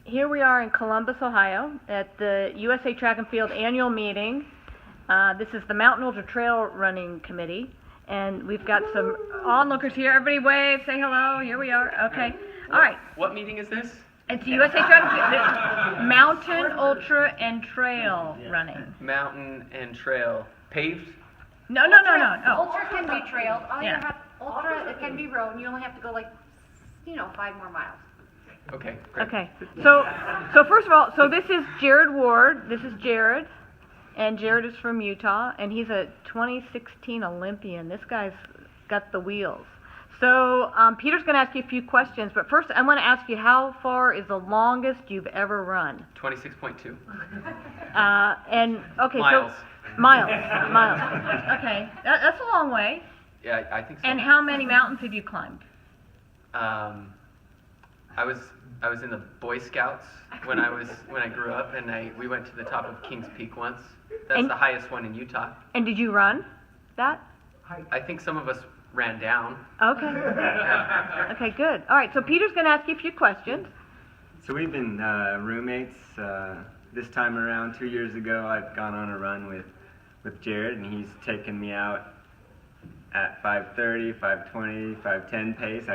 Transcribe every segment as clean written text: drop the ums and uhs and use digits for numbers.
Here we are in Columbus, Ohio, at the USA Track and Field annual meeting. This is the Mountain Ultra Trail Running Committee, and we've got some onlookers here. Everybody wave, say hello. Here we are. Okay. All right. What meeting is this? It's the USA Track and Field. Mountain Ultra and Trail Running. Mountain and trail. Paved? No. Ultra can be trailed. Ultra, it can be road, and you only have to go 5 more miles. Okay, great. Okay. So first of all, this is Jared Ward. This is Jared. And Jared is from Utah, and he's a 2016 Olympian. This guy's got the wheels. So Peter's going to ask you a few questions, but first I want to ask you, how far is the longest you've ever run? 26.2. Miles. Miles. Okay, that's a long way. Yeah, I think so. And how many mountains have you climbed? I was in the Boy Scouts when I grew up, and we went to the top of Kings Peak once. That's the highest one in Utah. And did you run that? I think some of us ran down. Okay. Okay, good. All right, so Peter's going to ask you a few questions. So we've been roommates. This time around, 2 years ago, I've gone on a run with Jared, and he's taken me out at 5:30, 5:20, 5:10 pace.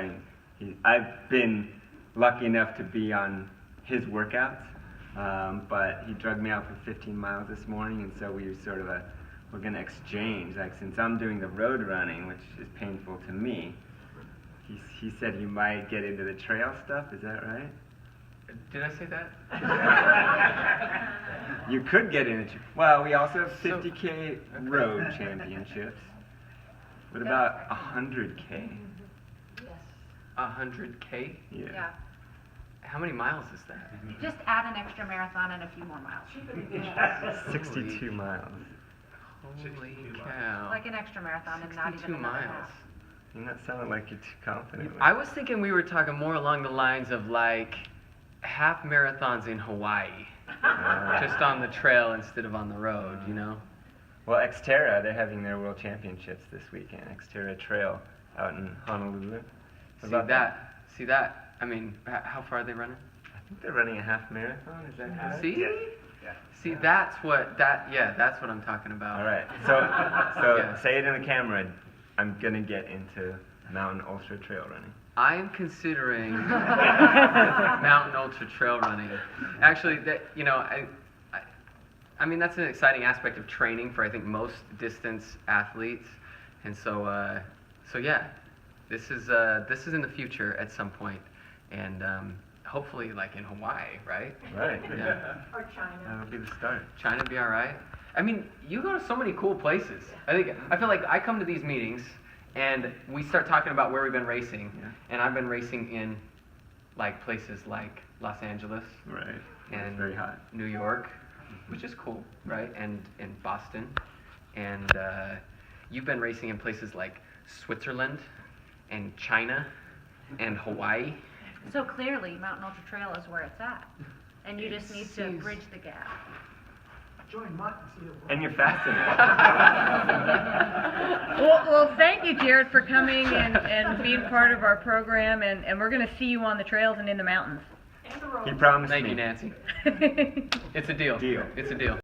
I've been lucky enough to be on his workouts, but he drugged me out for 15 miles this morning, and so we're going to exchange. Since I'm doing the road running, which is painful to me, he said he might get into the trail stuff. Is that right? Did I say that? You could get into. Well, we also have 50K road championships. What about 100K? Yes. 100K? Yeah. How many miles is that? Just add an extra marathon and a few more miles. 62 miles. Holy cow. Like an extra marathon and not 62 even another miles. half. You're not sounding like you're too confident. I was thinking we were talking more along the lines of half marathons in Hawaii. Just on the trail instead of on the road, you know? Well, Xterra, they're having their world championships this weekend. Xterra Trail out in Honolulu. See that? I mean, how far are they running? I think they're running a half marathon. Is that right? See? Yeah. See, that's what I'm talking about. All right. So Yeah. Say it in the camera. I'm gonna get into mountain ultra trail running. I am considering mountain ultra trail running. Actually, I mean that's an exciting aspect of training for I think most distance athletes, and so yeah, this is in the future at some point, and hopefully in Hawaii, right? Right. Yeah. Or China. That'll be the start. China be all right. I mean, you go to so many cool places. I feel like I come to these meetings and we start talking about where we've been racing, and I've been racing in places like Los Angeles, Right. and It's very hot. New York, which is cool, right? And Boston, and you've been racing in places like Switzerland, and China, and Hawaii. So clearly, Mountain Ultra Trail is where it's at, and you just need to bridge the gap. And you're fast enough. Well, thank you, Jared, for coming and being part of our program, and we're going to see you on the trails and in the mountains. He promised Thank me. you, Nancy. It's a deal. Deal. It's a deal.